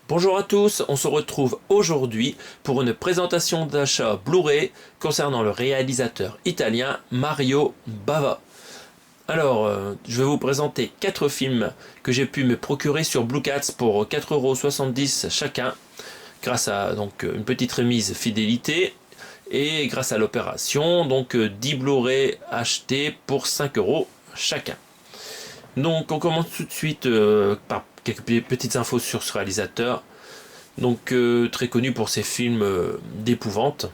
Bonjour à tous, on se retrouve aujourd'hui pour une présentation d'achat Blu-ray concernant le réalisateur italien Mario Bava. Alors, je vais vous présenter 4 films que j'ai pu me procurer sur Blue Cats pour 4,70 € chacun, grâce à donc une petite remise fidélité et grâce à l'opération, donc 10 Blu-ray achetés pour 5 € chacun. Donc on commence tout de suite par quelques petites infos sur ce réalisateur. Donc très connu pour ses films d'épouvante.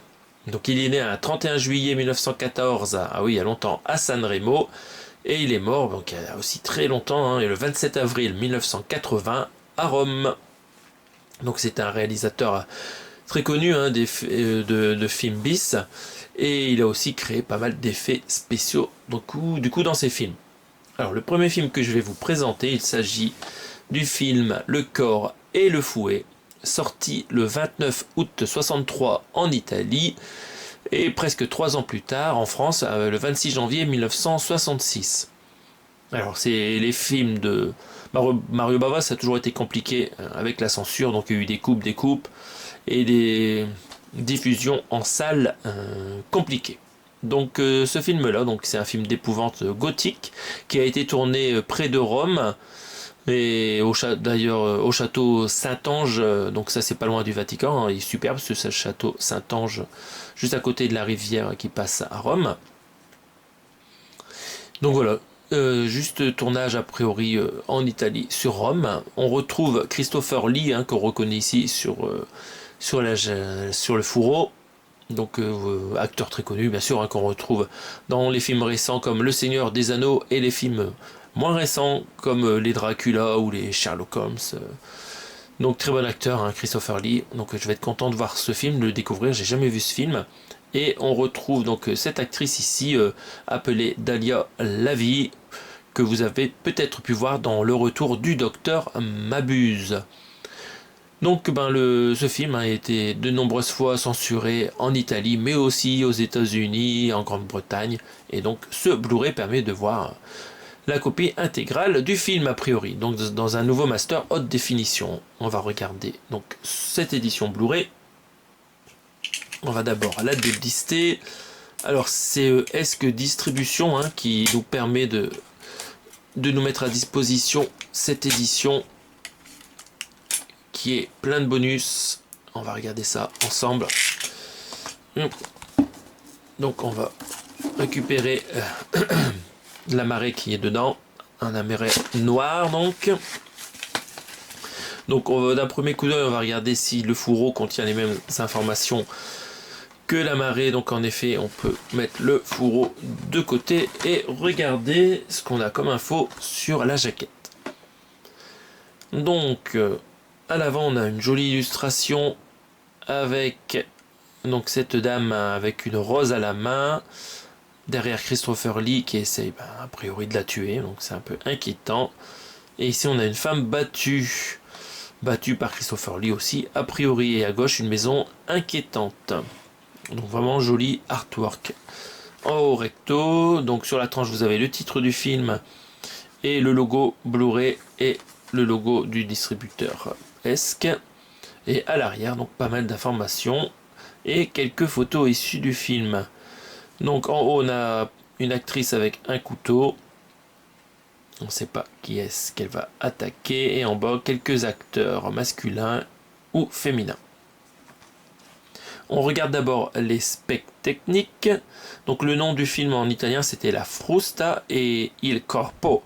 Donc il est né un 31 juillet 1914, ah oui il y a longtemps, à Sanremo. Et il est mort donc il y a aussi très longtemps, et le 27 avril 1980 à Rome. Donc c'est un réalisateur très connu de films bis. Et il a aussi créé pas mal d'effets spéciaux du coup dans ses films. Alors le premier film que je vais vous présenter, il s'agit du film Le corps et le fouet, sorti le 29 août 63 en Italie et presque 3 ans plus tard en France, le 26 janvier 1966. Alors c'est les films de Mario Bava, ça a toujours été compliqué avec la censure, donc il y a eu des coupes et des diffusions en salle compliquées. Donc ce film-là, donc c'est un film d'épouvante gothique qui a été tourné près de Rome et d'ailleurs au château Saint-Ange. Donc ça c'est pas loin du Vatican, il est superbe ce château Saint-Ange, juste à côté de la rivière qui passe à Rome. Donc voilà, juste tournage a priori en Italie sur Rome. On retrouve Christopher Lee qu'on reconnaît ici sur le fourreau. Donc acteur très connu bien sûr, qu'on retrouve dans les films récents comme Le Seigneur des Anneaux et les films moins récents comme les Dracula ou les Sherlock Holmes. Donc très bon acteur, Christopher Lee. Donc je vais être content de voir ce film, de le découvrir, j'ai jamais vu ce film. Et on retrouve donc cette actrice ici appelée Dahlia Lavi, que vous avez peut-être pu voir dans Le Retour du Docteur Mabuse. Donc ce film a été de nombreuses fois censuré en Italie, mais aussi aux États-Unis, en Grande-Bretagne. Et donc ce Blu-ray permet de voir la copie intégrale du film a priori. Donc dans un nouveau master haute définition. On va regarder donc cette édition Blu-ray. On va d'abord la délister. Alors c'est ESC Distribution qui nous permet de nous mettre à disposition cette édition qui est plein de bonus. On va regarder ça ensemble. Donc on va récupérer la marée qui est dedans, un marée noir donc. Donc d'un premier coup d'œil on va regarder si le fourreau contient les mêmes informations que la marée. Donc en effet on peut mettre le fourreau de côté et regarder ce qu'on a comme info sur la jaquette. Donc à l'avant on a une jolie illustration avec donc cette dame avec une rose à la main, derrière Christopher Lee qui essaye a priori de la tuer, donc c'est un peu inquiétant. Et ici on a une femme battue par Christopher Lee aussi a priori, et à gauche une maison inquiétante. Donc vraiment joli artwork. En haut recto, donc sur la tranche vous avez le titre du film et le logo Blu-ray et le logo du distributeur ESC. Et à l'arrière donc pas mal d'informations et quelques photos issues du film. Donc en haut on a une actrice avec un couteau, on ne sait pas qui est-ce qu'elle va attaquer, et en bas quelques acteurs masculins ou féminins. On regarde d'abord les specs techniques. Donc le nom du film en italien c'était La Frusta et Il Corpo.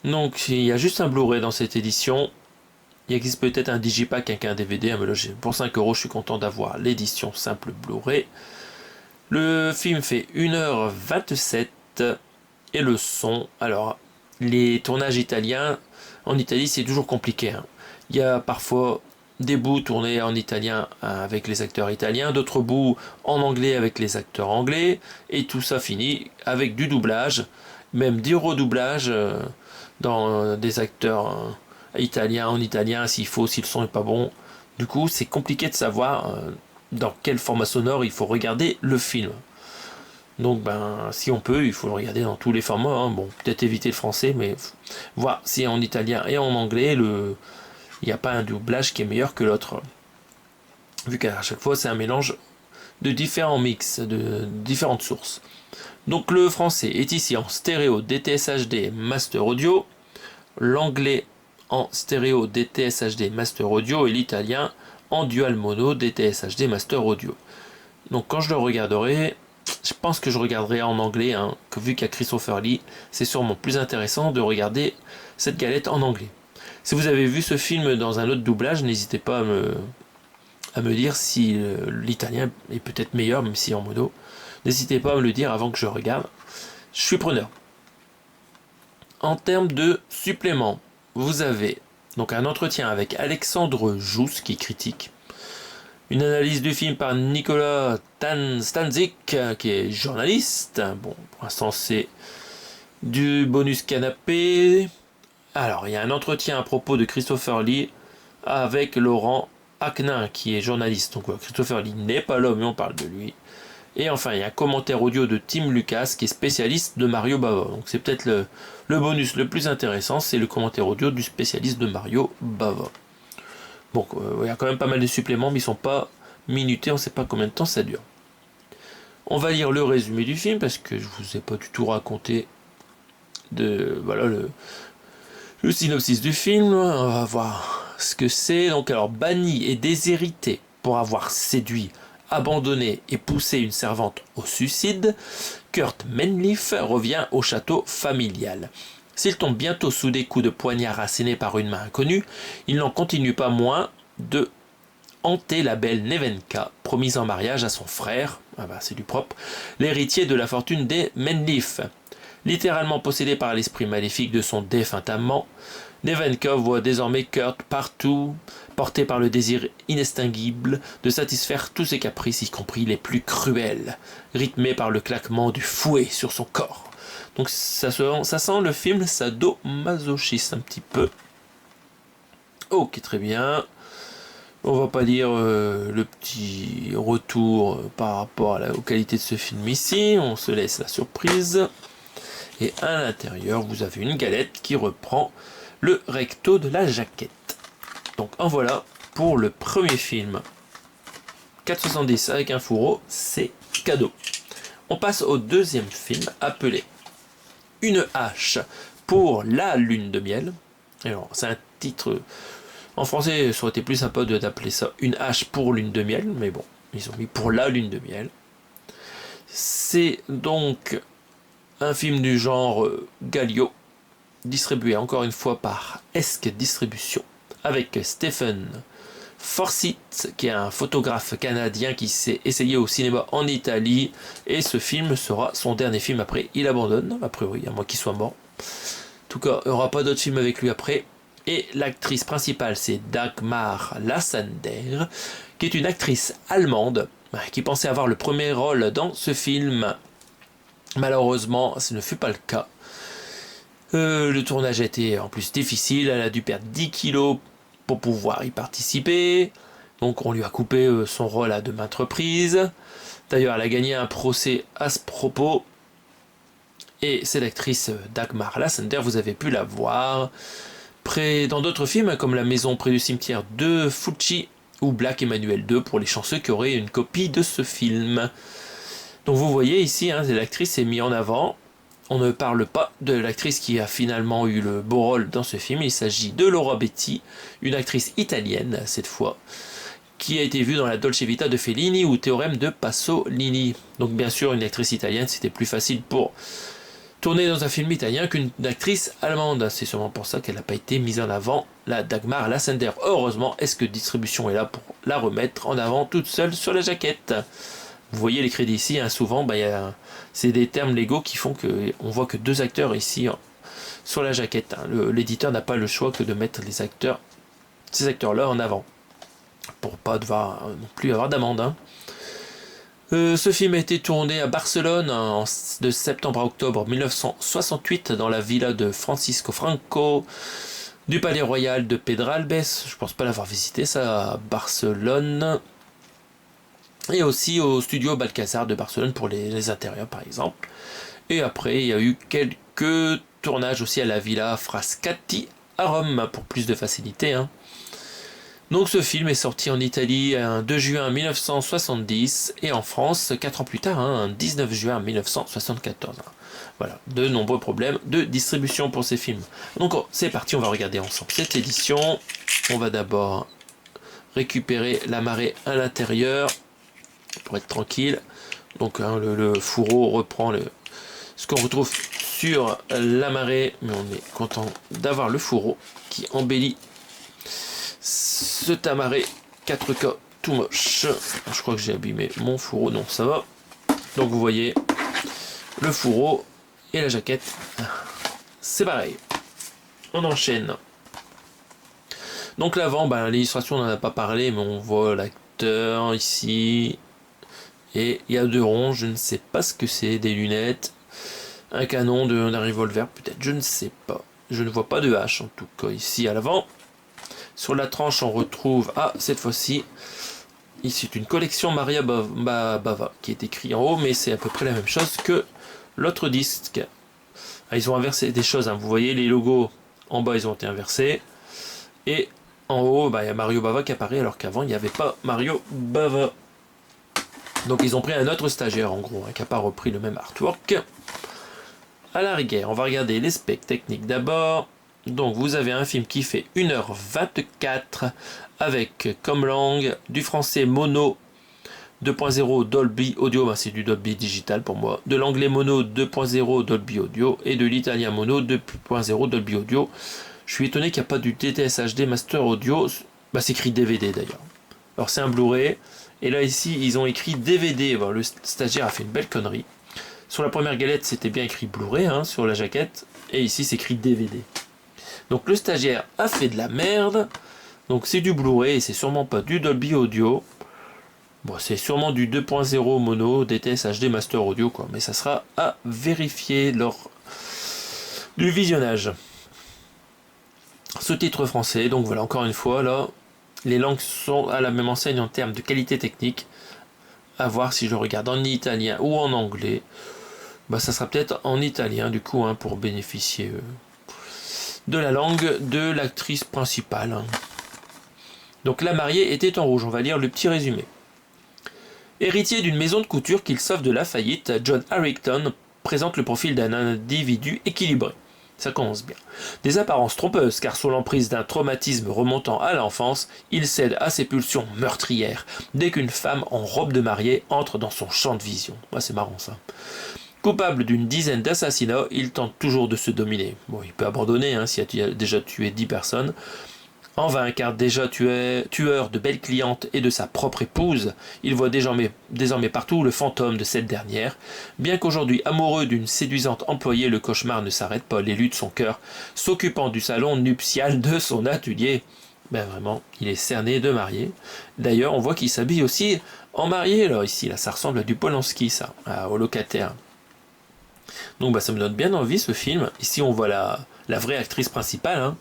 Donc il y a juste un Blu-ray dans cette édition. Il existe peut-être un digipack avec un DVD à me loger. Pour 5 € je suis content d'avoir l'édition simple Blu-ray. Le film fait 1h27 et le son, alors les tournages italiens en Italie c'est toujours compliqué. Il y a parfois des bouts tournés en italien avec les acteurs italiens, d'autres bouts en anglais avec les acteurs anglais, et tout ça finit avec du doublage, même du redoublage dans des acteurs italiens en italien s'il faut, si le son n'est pas bon. Du coup c'est compliqué de savoir dans quel format sonore il faut regarder le film. Donc si on peut, il faut le regarder dans tous les formats. Bon, peut-être éviter le français, mais voir si en italien et en anglais Il n'y a pas un doublage qui est meilleur que l'autre. Vu qu'à chaque fois, c'est un mélange de différents mix, de différentes sources. Donc le français est ici en stéréo DTS HD Master Audio, l'anglais en stéréo DTS HD Master Audio et l'italien en dual mono DTS HD Master Audio. Donc quand je le regarderai, je pense que je regarderai en anglais, hein, vu qu'il y a Christopher Lee, c'est sûrement plus intéressant de regarder cette galette en anglais. Si vous avez vu ce film dans un autre doublage, n'hésitez pas à me dire si l'italien est peut-être meilleur, même si en mono. N'hésitez pas à me le dire avant que je regarde. Je suis preneur. En termes de suppléments, vous avez donc un entretien avec Alexandre Jousse qui critique, une analyse du film par Nicolas Stanzik qui est journaliste. Bon, pour l'instant c'est du bonus canapé. Alors, il y a un entretien à propos de Christopher Lee avec Laurent Aknin qui est journaliste. Donc Christopher Lee n'est pas là mais on parle de lui. Et enfin, il y a un commentaire audio de Tim Lucas qui est spécialiste de Mario Bava. Donc c'est peut-être le bonus le plus intéressant, c'est le commentaire audio du spécialiste de Mario Bava. Bon, il y a quand même pas mal de suppléments, mais ils sont pas minutés, on ne sait pas combien de temps ça dure. On va lire le résumé du film, parce que je vous ai pas du tout raconté voilà, le synopsis du film. On va voir ce que c'est. Donc alors, banni et déshérité pour avoir séduit, abandonné et poussé une servante au suicide, Kurt Menlief revient au château familial. S'il tombe bientôt sous des coups de poignard assénés par une main inconnue, il n'en continue pas moins de hanter la belle Nevenka, promise en mariage à son frère, c'est du propre, l'héritier de la fortune des Menlief. Littéralement possédé par l'esprit maléfique de son défunt amant, Nevenka voit désormais Kurt partout, porté par le désir inextinguible de satisfaire tous ses caprices, y compris les plus cruels, rythmé par le claquement du fouet sur son corps. Donc ça sent le film sadomasochiste un petit peu. Ok, très bien. On va pas dire le petit retour par rapport aux qualités de ce film ici. On se laisse la surprise. Et à l'intérieur, vous avez une galette qui reprend le recto de la jaquette. Donc en voilà pour le premier film. 4,70 avec un fourreau, c'est cadeau. On passe au deuxième film appelé Une hache pour la lune de miel. Alors, c'est un titre... En français, ça aurait été plus sympa d'appeler ça Une hache pour lune de miel, mais bon, ils ont mis pour la lune de miel. C'est donc un film du genre Galio, distribué encore une fois par Esque Distribution, avec Stephen Forsyth, qui est un photographe canadien qui s'est essayé au cinéma en Italie, et ce film sera son dernier film après. Il abandonne, a priori, à moins qu'il soit mort. En tout cas, il n'y aura pas d'autres films avec lui après. Et l'actrice principale, c'est Dagmar Lassander, qui est une actrice allemande, qui pensait avoir le premier rôle dans ce film. Malheureusement, ce ne fut pas le cas. Le tournage a été en plus difficile, elle a dû perdre 10 kilos pour pouvoir y participer. Donc on lui a coupé son rôle à de maintes reprises. D'ailleurs, elle a gagné un procès à ce propos. Et c'est l'actrice Dagmar Lassander, vous avez pu la voir dans d'autres films comme La maison près du cimetière de Fulci ou Black Emmanuel 2 pour les chanceux qui auraient une copie de ce film. Donc vous voyez ici, l'actrice est mise en avant. On ne parle pas de l'actrice qui a finalement eu le beau rôle dans ce film. Il s'agit de Laura Betti, une actrice italienne cette fois, qui a été vue dans la Dolce Vita de Fellini ou Théorème de Pasolini. Donc bien sûr, une actrice italienne, c'était plus facile pour tourner dans un film italien qu'une actrice allemande. C'est sûrement pour ça qu'elle n'a pas été mise en avant, la Dagmar Lassander. Heureusement, est-ce que Distribution est là pour la remettre en avant toute seule sur la jaquette. Vous voyez les crédits ici, souvent, c'est des termes légaux qui font qu'on voit que 2 acteurs ici sur la jaquette. L'éditeur n'a pas le choix que de mettre ces acteurs-là en avant, pour pas devoir non plus avoir d'amende. Ce film a été tourné à Barcelone de septembre à octobre 1968 dans la villa de Francisco Franco du Palais Royal de Pedralbes. Je pense pas l'avoir visité ça à Barcelone. Et aussi au studio Balcazar de Barcelone pour les intérieurs par exemple. Et après il y a eu quelques tournages aussi à la Villa Frascati à Rome pour plus de facilité. Donc ce film est sorti en Italie un 2 juin 1970 et en France 4 ans plus tard, un 19 juin 1974. Voilà, de nombreux problèmes de distribution pour ces films. Donc c'est parti, on va regarder ensemble cette édition. On va d'abord récupérer la marée à l'intérieur pour être tranquille. Donc le fourreau reprend ce qu'on retrouve sur la marée, mais on est content d'avoir le fourreau qui embellit ce tamaré 4K tout moche. Je crois que j'ai abîmé mon fourreau, non ça va. Donc vous voyez le fourreau et la jaquette, c'est pareil. On enchaîne. Donc l'avant, l'illustration on n'en a pas parlé, mais on voit l'acteur ici. Et il y a 2 ronds, je ne sais pas ce que c'est, des lunettes, un canon d'un revolver peut-être, je ne sais pas. Je ne vois pas de hache en tout cas ici à l'avant. Sur la tranche on retrouve, cette fois-ci, ici c'est une collection Maria Bava qui est écrit en haut, mais c'est à peu près la même chose que l'autre disque. Ils ont inversé des choses, vous voyez les logos en bas ils ont été inversés. Et en haut, il y a Mario Bava qui apparaît alors qu'avant il n'y avait pas Mario Bava. Donc ils ont pris un autre stagiaire en gros, qui n'a pas repris le même artwork. À la rigueur, on va regarder les specs techniques d'abord. Donc vous avez un film qui fait 1h24 avec comme langue du français mono 2.0 Dolby Audio, c'est du Dolby Digital pour moi, de l'anglais mono 2.0 Dolby Audio et de l'italien mono 2.0 Dolby Audio. Je suis étonné qu'il n'y a pas du DTS HD Master Audio, c'est écrit DVD d'ailleurs. Alors c'est un Blu-ray, et là ici ils ont écrit DVD, le stagiaire a fait une belle connerie. Sur la première galette c'était bien écrit Blu-ray sur la jaquette, et ici c'est écrit DVD. Donc le stagiaire a fait de la merde, donc c'est du Blu-ray et c'est sûrement pas du Dolby Audio. C'est sûrement du 2.0 mono DTS HD Master Audio mais ça sera à vérifier lors du visionnage. Sous-titre français, donc voilà, encore une fois là, les langues sont à la même enseigne en termes de qualité technique. À voir si je regarde en italien ou en anglais. Ça sera peut-être en italien du coup pour bénéficier de la langue de l'actrice principale. Donc la mariée était en rouge, on va lire le petit résumé. Héritier d'une maison de couture qu'il sauve de la faillite, John Harrington présente le profil d'un individu équilibré. Ça commence bien. Des apparences trompeuses, car sous l'emprise d'un traumatisme remontant à l'enfance, il cède à ses pulsions meurtrières dès qu'une femme en robe de mariée entre dans son champ de vision. C'est marrant ça. Coupable d'une dizaine d'assassinats, il tente toujours de se dominer. Il peut abandonner s'il a déjà tué 10 personnes. En vain, car déjà tueur de belles clientes et de sa propre épouse, il voit désormais partout le fantôme de cette dernière. Bien qu'aujourd'hui amoureux d'une séduisante employée, le cauchemar ne s'arrête pas, l'élu de son cœur, s'occupant du salon nuptial de son atelier. Vraiment, il est cerné de marié. D'ailleurs, on voit qu'il s'habille aussi en marié, là, ici. Là, ça ressemble à du Polanski, ça, au locataire. Donc, ça me donne bien envie, ce film. Ici, on voit la vraie actrice principale,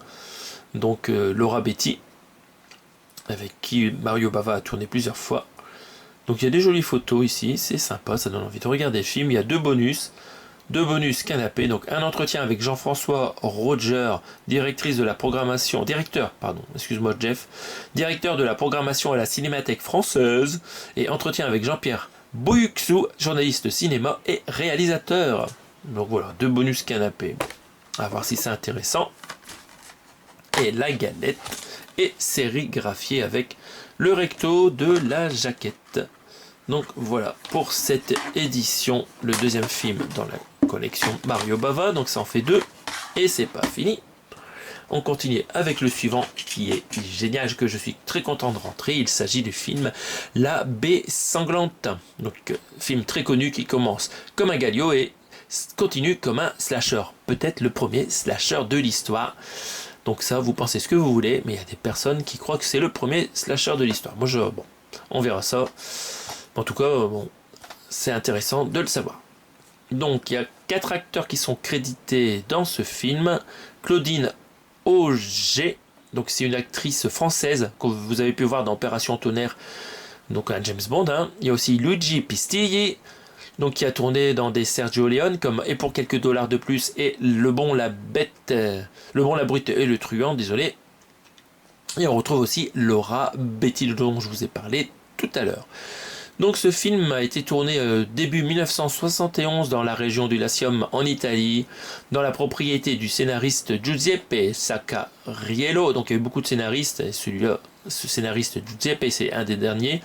donc Laura Betti, avec qui Mario Bava a tourné plusieurs fois. Donc il y a des jolies photos ici, c'est sympa, ça donne envie de regarder le film. Il y a deux bonus canapé, donc un entretien avec Jean-François Roger, directeur de la programmation à la Cinémathèque française, et entretien avec Jean-Pierre Bouyxou, journaliste cinéma et réalisateur. Donc voilà, 2 bonus canapé. À voir si c'est intéressant. Et la galette est sérigraphiée avec le recto de la jaquette. Donc voilà pour cette édition, le deuxième film dans la collection Mario Bava. Donc ça en fait 2 et c'est pas fini. On continue avec le suivant qui est génial, que je suis très content de rentrer. Il s'agit du film La Baie Sanglante. Donc film très connu qui commence comme un Galio et continue comme un slasher. Peut-être le premier slasher de l'histoire. Donc ça, vous pensez ce que vous voulez, mais il y a des personnes qui croient que c'est le premier slasher de l'histoire. Moi, on verra ça. En tout cas, c'est intéressant de le savoir. Donc, il y a 4 acteurs qui sont crédités dans ce film. Claudine Auger, donc c'est une actrice française que vous avez pu voir dans Opération Tonnerre, donc un James Bond. Il y a aussi Luigi Pistilli, donc qui a tourné dans des Sergio Leone comme Et pour quelques dollars de plus et Le Bon, la Brute et le Truand, désolé. Et on retrouve aussi Laura Betty dont je vous ai parlé tout à l'heure. Donc ce film a été tourné début 1971 dans la région du Latium en Italie, dans la propriété du scénariste Giuseppe Sacariello. Donc il y a eu beaucoup de scénaristes, et celui-là, ce scénariste Giuseppe, c'est un des derniers.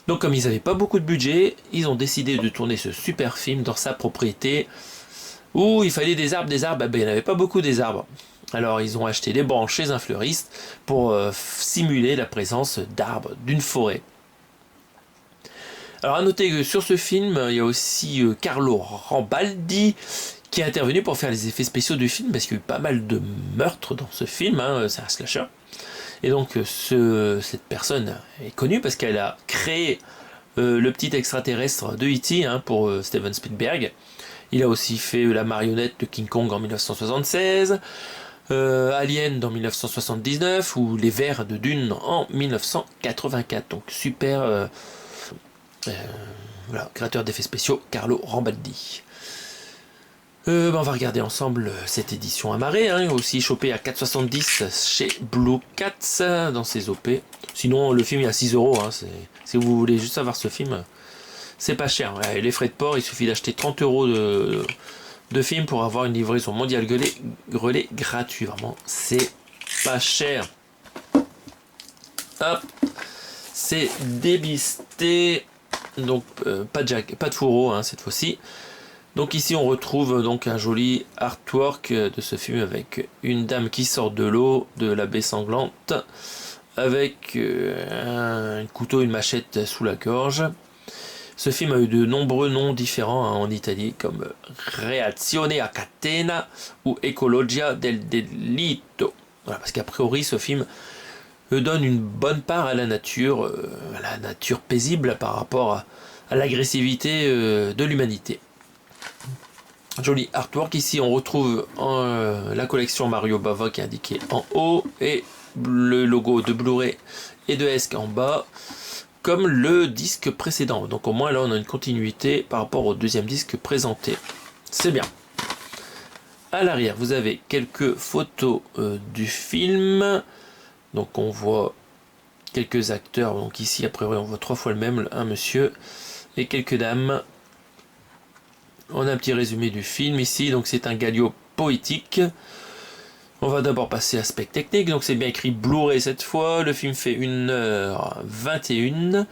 Donc comme ils n'avaient pas beaucoup de budget, ils ont décidé de tourner ce super film dans sa propriété, où il fallait des arbres, ben, il n'y en avait pas beaucoup des arbres. Alors ils ont acheté des branches chez un fleuriste pour simuler la présence d'arbres d'une forêt. Alors à noter que sur ce film, il y a aussi Carlo Rambaldi qui est intervenu pour faire les effets spéciaux du film, parce qu'il y a eu pas mal de meurtres dans ce film, hein, c'est un slasher. Et donc cette personne est connue parce qu'elle a créé le petit extraterrestre de E.T. Pour Steven Spielberg. Il a aussi fait la marionnette de King Kong en 1976, Alien dans 1979 ou Les Vers de Dune en 1984. Donc super... voilà, créateur d'effets spéciaux, Carlo Rambaldi. On va regarder ensemble cette édition amarrée, aussi chopé à 4,70 chez Blue Cats dans ses OP. Sinon, le film est à 6 euros. Si vous voulez juste avoir ce film, c'est pas cher. Ouais, les frais de port, il suffit d'acheter 30 euros de film pour avoir une livraison mondiale grelée gratuit. Vraiment, c'est pas cher. Hop, c'est débisté. Donc pas de fourreau cette fois-ci. Donc ici on retrouve donc un joli artwork de ce film avec une dame qui sort de l'eau de la baie sanglante avec un couteau, une machette sous la gorge. Ce film a eu de nombreux noms différents en Italie comme Reazione a catena ou Ecologia del delitto. Voilà, parce qu'a priori ce film donne une bonne part à la nature paisible par rapport à l'agressivité de l'humanité. Joli artwork. Ici on retrouve la collection Mario Bava qui est indiquée en haut et le logo de Blu-ray et de ESC en bas comme le disque précédent. Donc au moins là on a une continuité par rapport au deuxième disque présenté. C'est bien. À l'arrière vous avez quelques photos du film. Donc on voit quelques acteurs, donc ici a priori on voit 3 fois le même, un monsieur et quelques dames. On a un petit résumé du film ici, donc c'est un Galio poétique. On va d'abord passer à l'aspect technique, donc c'est bien écrit Blu-ray cette fois, le film fait 1h21.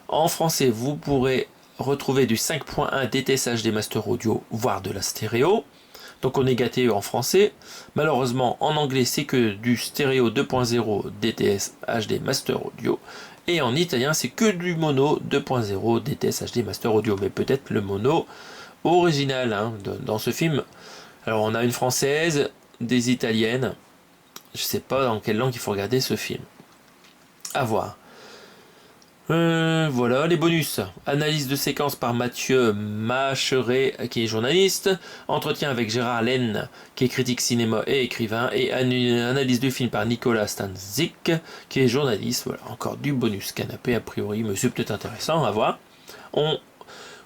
En français vous pourrez retrouver du 5.1 DTS HD Master Audio, voire de la stéréo. Donc on est gâté en français. Malheureusement en anglais c'est que du stéréo 2.0 DTS HD Master Audio. Et en italien c'est que du mono 2.0 DTS HD Master Audio. Mais peut-être le mono original dans ce film. Alors on a une française, des italiennes. Je sais pas dans quelle langue il faut regarder ce film. À voir. Voilà les bonus. Analyse de séquence par Mathieu Macheret qui est journaliste. Entretien avec Gérard Laine qui est critique cinéma et écrivain. Et analyse du film par Nicolas Stanzik qui est journaliste. Voilà, encore du bonus canapé a priori, mais c'est peut-être intéressant à voir. On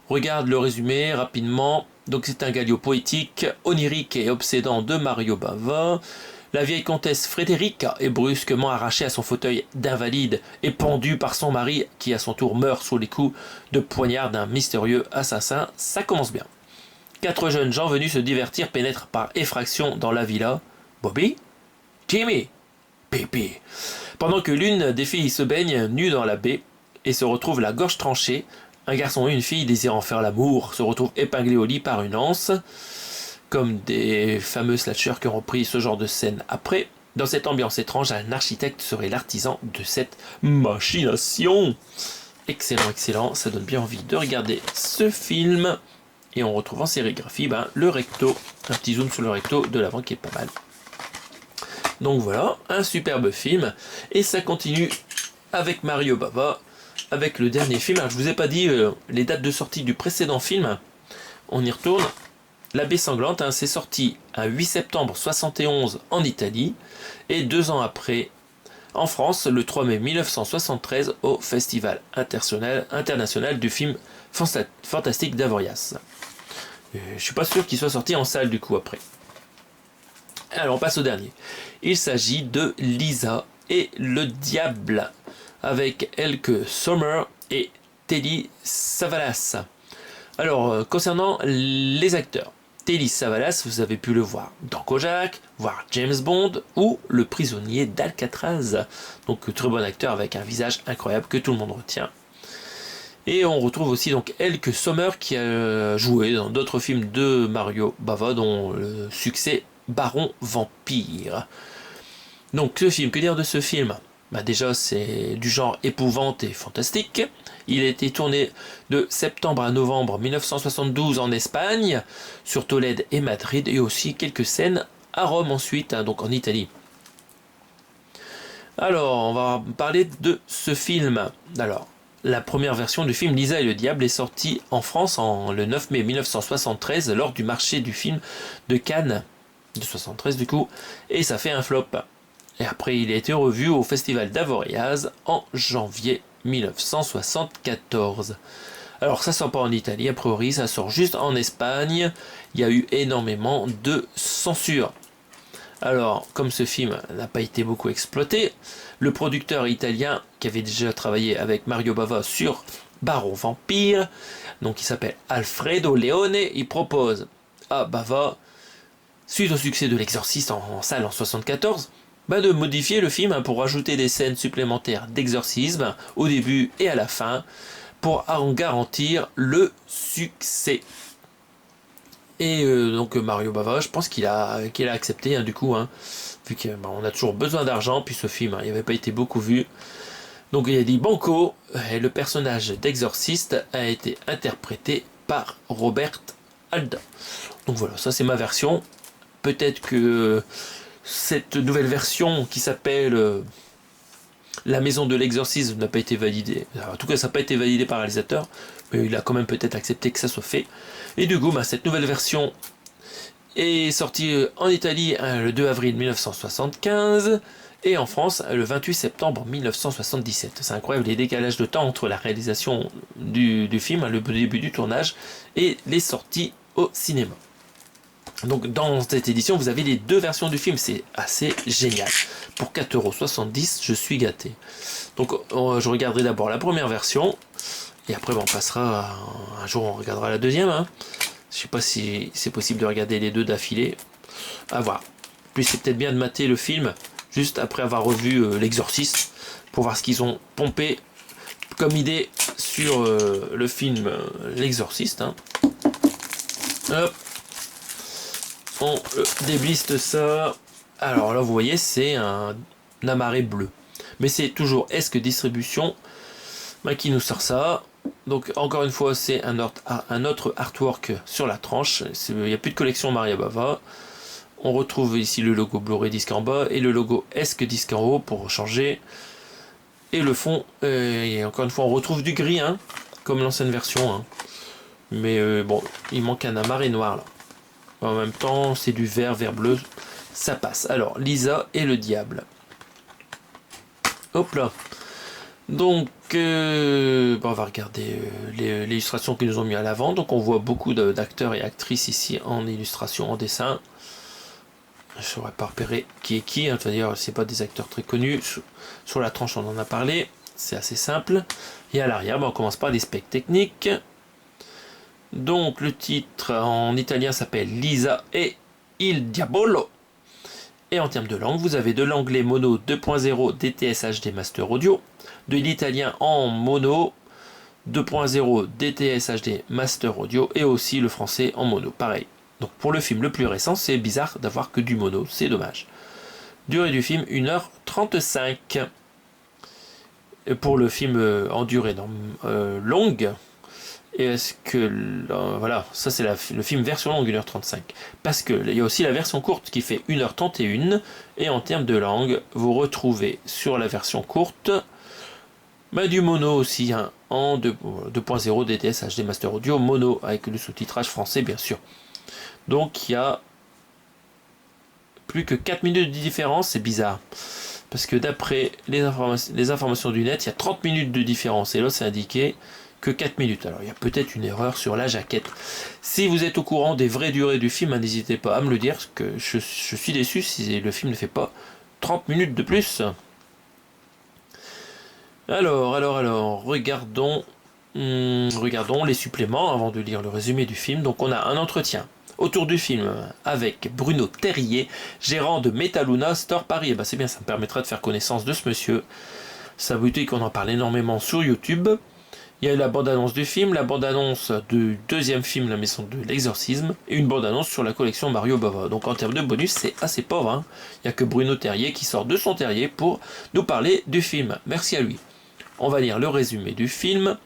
regarde le résumé rapidement. Donc c'est un Galio poétique, onirique et obsédant de Mario Bava. La vieille comtesse Frédérica est brusquement arrachée à son fauteuil d'invalide et pendue par son mari qui à son tour meurt sous les coups de poignard d'un mystérieux assassin. Ça commence bien. 4 jeunes gens venus se divertir pénètrent par effraction dans la villa. Bobby, Jimmy, Pipi. Pendant que l'une des filles se baigne nue dans la baie et se retrouve la gorge tranchée, un garçon et une fille désirant faire l'amour se retrouvent épinglés au lit par une anse. Comme des fameux slashers qui ont repris ce genre de scène après. Dans cette ambiance étrange, un architecte serait l'artisan de cette machination. Excellent, excellent, ça donne bien envie de regarder ce film. Et on retrouve en sérigraphie le recto, un petit zoom sur le recto de l'avant qui est pas mal. Donc voilà, un superbe film. Et ça continue avec Mario Bava, avec le dernier film. Alors je vous ai pas dit les dates de sortie du précédent film. On y retourne. La baie sanglante, c'est sorti à 8 septembre 71 en Italie et 2 ans après en France, le 3 mai 1973 au Festival international du film fantastique d'Avoriaz. Je suis pas sûr qu'il soit sorti en salle du coup après. Alors on passe au dernier. Il s'agit de Lisa et le Diable, avec Elke Sommer et Telly Savalas. Alors, concernant les acteurs, Telly Savalas, vous avez pu le voir dans Kojak, voir James Bond ou Le Prisonnier d'Alcatraz. Donc, très bon acteur avec un visage incroyable que tout le monde retient. Et on retrouve aussi donc Elke Sommer qui a joué dans d'autres films de Mario Bava, dont le succès Baron Vampire. Donc ce film, que dire de ce film? Déjà c'est du genre épouvante et fantastique. Il a été tourné de septembre à novembre 1972 en Espagne, sur Tolède et Madrid, et aussi quelques scènes à Rome ensuite, donc en Italie. Alors, on va parler de ce film. Alors, la première version du film Lisa et le Diable est sortie en France le 9 mai 1973 lors du marché du film de Cannes, de 73 du coup, et ça fait un flop. Et après, il a été revu au Festival d'Avoriaz en janvier 1974. Alors, ça sort pas en Italie, a priori, ça sort juste en Espagne. Il y a eu énormément de censure. Alors, comme ce film n'a pas été beaucoup exploité, le producteur italien qui avait déjà travaillé avec Mario Bava sur Baron Vampire, donc il s'appelle Alfredo Leone, il propose à Bava, suite au succès de L'Exorciste en salle en 1974, de modifier le film pour rajouter des scènes supplémentaires d'exorcisme au début et à la fin pour en garantir le succès. Et donc Mario Bava, je pense qu'il a accepté du coup, vu qu'on a toujours besoin d'argent, puis ce film il n'avait pas été beaucoup vu. Donc il a dit banco, et le personnage d'exorciste a été interprété par Robert Alda. Donc voilà, ça c'est ma version. Peut-être que cette nouvelle version qui s'appelle La Maison de l'Exorcisme n'a pas été validée. Alors, en tout cas, ça n'a pas été validé par le réalisateur, mais il a quand même peut-être accepté que ça soit fait. Et du coup, cette nouvelle version est sortie en Italie le 2 avril 1975 et en France le 28 septembre 1977. C'est incroyable les décalages de temps entre la réalisation du film, le début du tournage, et les sorties au cinéma. Donc dans cette édition, vous avez les deux versions du film, c'est assez génial. Pour 4,70 €, je suis gâté. Donc je regarderai d'abord la première version, et après on passera, un jour on regardera la deuxième. Je sais pas si c'est possible de regarder les deux d'affilée, à voir. Puis c'est peut-être bien de mater le film, juste après avoir revu L'Exorciste, pour voir ce qu'ils ont pompé comme idée sur le film L'Exorciste. Hop. On débliste ça. Alors là, vous voyez, c'est un amarré bleu. Mais c'est toujours Esque Distribution qui nous sort ça. Donc, encore une fois, c'est un autre artwork sur la tranche. Il n'y a plus de collection Mario Bava. On retrouve ici le logo Blu-ray disque en bas et le logo Esque disque en haut pour changer. Et le fond, et encore une fois, on retrouve du gris, comme l'ancienne version. Mais bon, il manque un amarré noir là. En même temps, c'est du vert bleu, ça passe. Alors, Lisa et le Diable. Hop là. Donc, on va regarder l'illustration qu'ils nous ont mis à l'avant. Donc, on voit beaucoup d'acteurs et actrices ici en illustration, en dessin. Je ne saurais pas repérer qui est qui. C'est-à-dire, c'est pas des acteurs très connus. Sur la tranche, on en a parlé. C'est assez simple. Et à l'arrière, on commence par les specs techniques. Donc le titre en italien s'appelle Lisa et il Diabolo. Et en termes de langue, vous avez de l'anglais mono 2.0 DTS HD Master Audio, de l'italien en mono 2.0 DTS HD Master Audio et aussi le français en mono. Pareil. Donc pour le film le plus récent, c'est bizarre d'avoir que du mono, c'est dommage. Durée du film 1h35. Et pour le film en durée longue, et est-ce que voilà, ça c'est le film version longue 1h35, parce que il y a aussi la version courte qui fait 1h31, et en termes de langue, vous retrouvez sur la version courte du mono aussi, en 2.0 DTS HD Master Audio mono avec le sous-titrage français bien sûr. Donc il y a plus que 4 minutes de différence, c'est bizarre. Parce que d'après les informations du net, il y a 30 minutes de différence, et là c'est indiqué que 4 minutes. Alors il y a peut-être une erreur sur la jaquette. Si vous êtes au courant des vraies durées du film, n'hésitez pas à me le dire, parce que je suis déçu si le film ne fait pas 30 minutes de plus. Alors, regardons les suppléments avant de lire le résumé du film. Donc on a un entretien autour du film avec Bruno Terrier, gérant de Metaluna Store Paris. Et bah c'est bien, ça me permettra de faire connaissance de ce monsieur. Sa boutique, on en parle énormément sur YouTube. Il y a eu la bande-annonce du film, la bande-annonce du deuxième film, La Maison de l'Exorcisme, et une bande-annonce sur la collection Mario Bava. Donc en termes de bonus, c'est assez pauvre, hein. Il n'y a que Bruno Terrier qui sort de son terrier pour nous parler du film. Merci à lui. On va lire le résumé du film.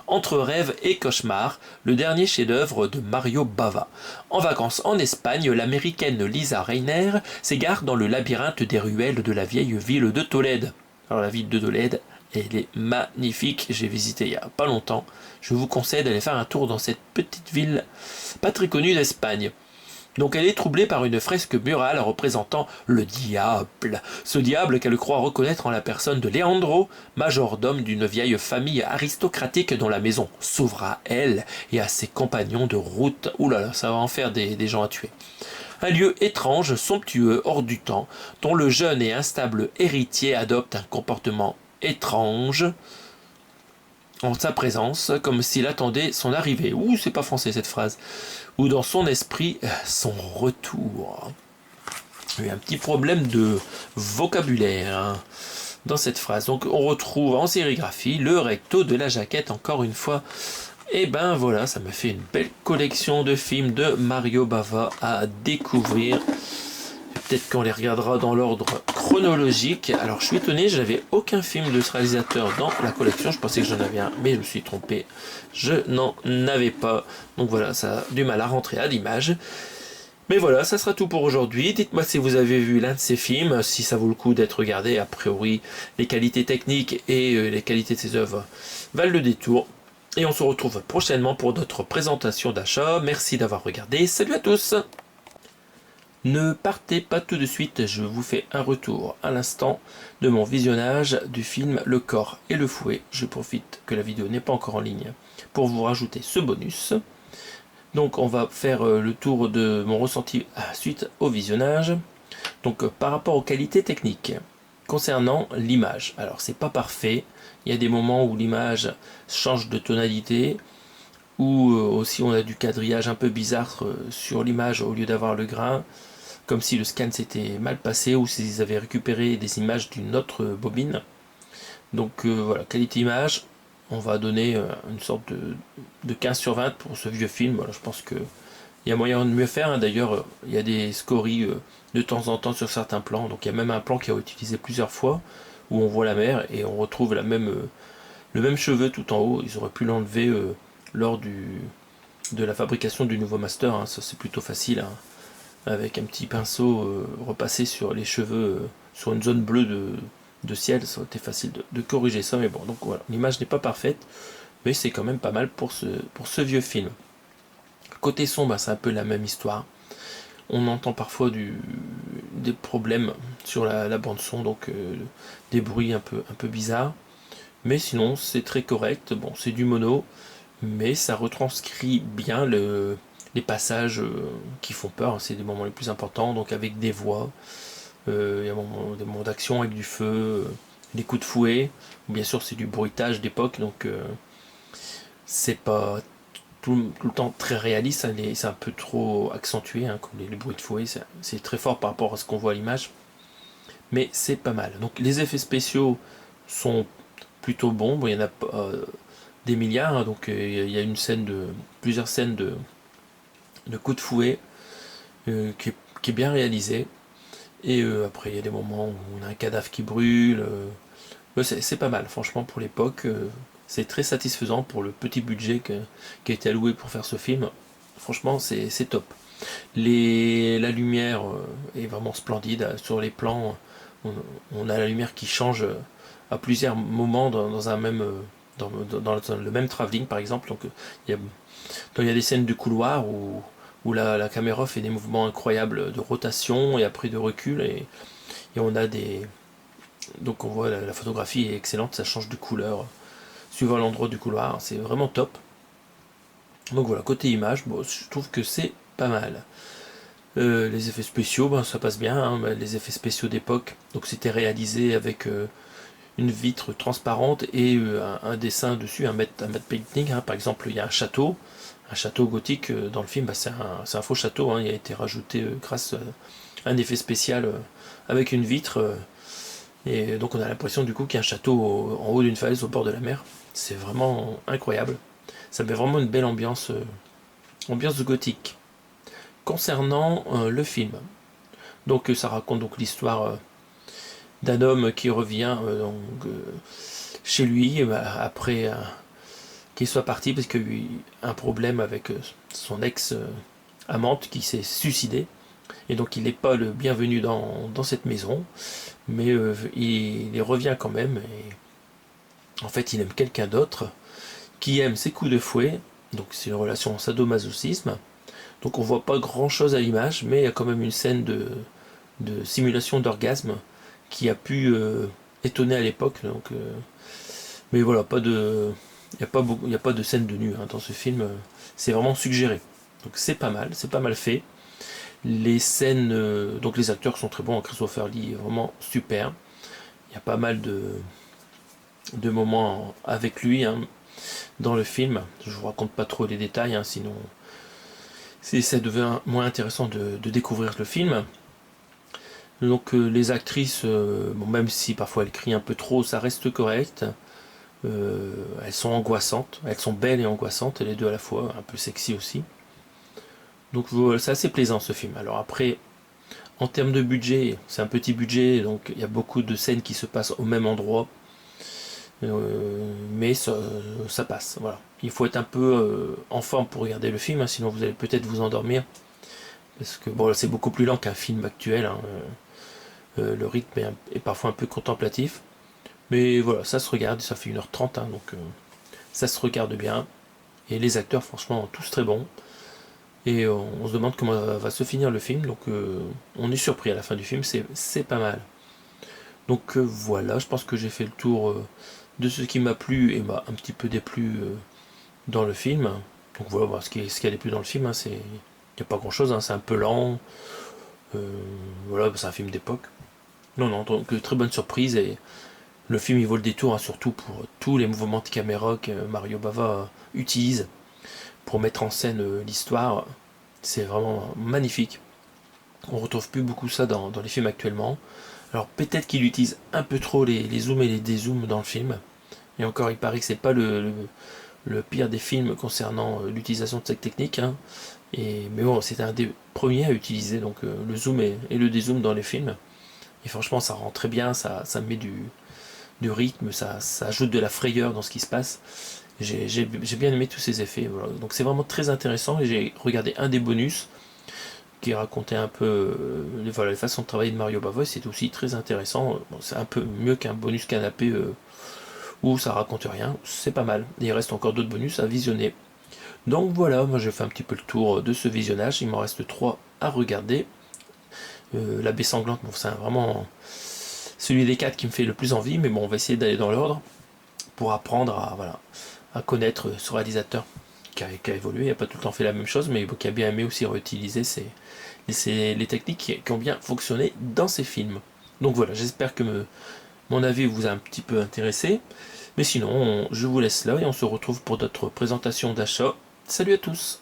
Entre rêve et cauchemar, le dernier chef-d'œuvre de Mario Bava. En vacances en Espagne, l'américaine Lisa Rayner s'égare dans le labyrinthe des ruelles de la vieille ville de Tolède. Alors la ville de Tolède, elle est magnifique, j'ai visité il y a pas longtemps. Je vous conseille d'aller faire un tour dans cette petite ville pas très connue d'Espagne. Donc elle est troublée par une fresque murale représentant le diable. Ce diable qu'elle croit reconnaître en la personne de Leandro, majordome d'une vieille famille aristocratique dont la maison s'ouvre à elle et à ses compagnons de route. Ouh là là, ça va en faire des gens à tuer. Un lieu étrange, somptueux, hors du temps, dont le jeune et instable héritier adopte un comportement étrange en sa présence, comme s'il attendait son arrivée. Ouh, c'est pas français cette phrase. Ou dans son esprit, son retour. Il y a un petit problème de vocabulaire, hein, dans cette phrase. Donc on retrouve en sérigraphie le recto de la jaquette, encore une fois. Et ben voilà, ça me fait une belle collection de films de Mario Bava à découvrir. Peut-être qu'on les regardera dans l'ordre chronologique. Alors je suis étonné, je n'avais aucun film de ce réalisateur dans la collection. Je pensais que j'en avais un, mais je me suis trompé. Je n'en avais pas. Donc voilà, ça a du mal à rentrer à l'image. Mais voilà, ça sera tout pour aujourd'hui. Dites-moi si vous avez vu l'un de ces films, si ça vaut le coup d'être regardé. A priori, les qualités techniques et les qualités de ses œuvres valent le détour. Et on se retrouve prochainement pour d'autres présentations d'achat. Merci d'avoir regardé. Salut à tous! Ne partez pas tout de suite, je vous fais un retour à l'instant de mon visionnage du film Le corps et le fouet. Je profite que la vidéo n'est pas encore en ligne pour vous rajouter ce bonus. Donc on va faire le tour de mon ressenti suite au visionnage. Donc par rapport aux qualités techniques, concernant l'image, alors c'est pas parfait, il y a des moments où l'image change de tonalité, ou aussi on a du quadrillage un peu bizarre sur l'image au lieu d'avoir le grain, comme si le scan s'était mal passé ou s'ils avaient récupéré des images d'une autre bobine. Donc voilà, qualité image, on va donner une sorte de 15 sur 20 pour ce vieux film. Voilà, je pense qu'il y a moyen de mieux faire, hein. D'ailleurs, il y a des scories de temps en temps sur certains plans. Donc il y a même un plan qui a été utilisé plusieurs fois, où on voit la mer et on retrouve le même cheveu tout en haut. Ils auraient pu l'enlever lors de la fabrication du nouveau master, hein. Ça c'est plutôt facile, hein. Avec un petit pinceau repassé sur les cheveux, sur une zone bleue de ciel, ça aurait été facile de corriger ça, mais bon, donc voilà, l'image n'est pas parfaite, mais c'est quand même pas mal pour ce vieux film. Côté son, bah, c'est un peu la même histoire. On entend parfois des problèmes sur la bande son, donc des bruits un peu bizarres, mais sinon c'est très correct. Bon, c'est du mono, mais ça retranscrit bien les passages qui font peur, hein. C'est des moments les plus importants, donc avec des voix, il y a des moments d'action avec du feu, des coups de fouet, bien sûr c'est du bruitage d'époque, donc c'est pas tout le temps très réaliste, hein. C'est un peu trop accentué, hein, comme les bruits de fouet, c'est très fort par rapport à ce qu'on voit à l'image, mais c'est pas mal. Donc les effets spéciaux sont plutôt bons. Bon, il y en a des milliards, hein, donc il y a plusieurs scènes de coups de fouet qui est bien réalisé. Et après, il y a des moments où on a un cadavre qui brûle. C'est pas mal, franchement, pour l'époque. C'est très satisfaisant pour le petit budget qui a été alloué pour faire ce film. Franchement, c'est top. La lumière est vraiment splendide. Sur les plans, on a la lumière qui change à plusieurs moments dans un même. Dans le même travelling par exemple, donc il y a des scènes de couloir où la caméra fait des mouvements incroyables de rotation et après de recul, et on a donc on voit la photographie est excellente, ça change de couleur suivant l'endroit du couloir, c'est vraiment top. Donc voilà, côté image, bon, je trouve que c'est pas mal. Les effets spéciaux, ben, ça passe bien, hein, les effets spéciaux d'époque, donc c'était réalisé avec une vitre transparente et un dessin dessus, un matte painting. Par exemple, il y a un château gothique dans le film. C'est un faux château. Il a été rajouté grâce à un effet spécial avec une vitre. Et donc on a l'impression du coup qu'il y a un château en haut d'une falaise au bord de la mer. C'est vraiment incroyable. Ça met vraiment une belle ambiance, ambiance gothique. Concernant le film, donc ça raconte donc l'histoire d'un homme qui revient chez lui après qu'il soit parti parce qu'il a eu un problème avec son ex-amante qui s'est suicidée. Et donc il n'est pas le bienvenu dans cette maison, mais il revient quand même. Et en fait, il aime quelqu'un d'autre qui aime ses coups de fouet. Donc c'est une relation sadomasochisme. Donc on voit pas grand chose à l'image, mais il y a quand même une scène de simulation d'orgasme qui a pu étonner à l'époque. Mais voilà, il n'y a pas de scène de nu dans ce film. C'est vraiment suggéré. Donc c'est pas mal fait. Les scènes, donc les acteurs sont très bons. Christopher Lee est vraiment super. Il y a pas mal de moments avec lui dans le film. Je vous raconte pas trop les détails, sinon ça devient moins intéressant de découvrir le film. Donc les actrices, même si parfois elles crient un peu trop, ça reste correct. Elles sont angoissantes, elles sont belles et angoissantes, les deux à la fois, un peu sexy aussi. Donc voilà, c'est assez plaisant ce film. Alors après, en termes de budget, c'est un petit budget, donc il y a beaucoup de scènes qui se passent au même endroit. Mais ça passe, voilà. Il faut être un peu en forme pour regarder le film, sinon vous allez peut-être vous endormir. Parce que bon, c'est beaucoup plus lent qu'un film actuel. Le rythme est parfois un peu contemplatif. Mais voilà, ça se regarde, ça fait 1h30, donc ça se regarde bien. Et les acteurs, franchement, tous très bons. Et on se demande comment va se finir le film, donc on est surpris à la fin du film, c'est pas mal. Donc voilà, je pense que j'ai fait le tour de ce qui m'a plu et m'a un petit peu déplu dans le film. Donc voilà, ce qui a déplu dans le film, il n'y a pas grand chose, c'est un peu lent. Voilà, c'est un film d'époque. Non, donc très bonne surprise et le film il vaut le détour, surtout pour tous les mouvements de caméra que Mario Bava utilise pour mettre en scène l'histoire. C'est vraiment magnifique. On retrouve plus beaucoup ça dans les films actuellement. Alors peut-être qu'il utilise un peu trop les zooms et les dézooms dans le film. Et encore, il paraît que c'est pas le pire des films concernant l'utilisation de cette technique. Mais bon, c'est un des premiers à utiliser donc le zoom et le dézoom dans les films. Et franchement, ça rend très bien, ça met du rythme, ça ajoute de la frayeur dans ce qui se passe. J'ai bien aimé tous ces effets. Voilà. Donc c'est vraiment très intéressant. Et j'ai regardé un des bonus qui racontait un peu les façons de travailler de Mario Bava. C'est aussi très intéressant. Bon, c'est un peu mieux qu'un bonus canapé où ça raconte rien. C'est pas mal. Et il reste encore d'autres bonus à visionner. Donc voilà, moi j'ai fait un petit peu le tour de ce visionnage. Il m'en reste 3 à regarder. La baie sanglante, bon, c'est vraiment celui des 4 qui me fait le plus envie. Mais bon, on va essayer d'aller dans l'ordre pour apprendre à connaître ce réalisateur qui a évolué, il n'a pas tout le temps fait la même chose, mais qui a bien aimé aussi réutiliser les techniques qui ont bien fonctionné dans ses films. Donc voilà, j'espère que mon avis vous a un petit peu intéressé. Mais sinon, je vous laisse là et on se retrouve pour d'autres présentations d'achat. Salut à tous!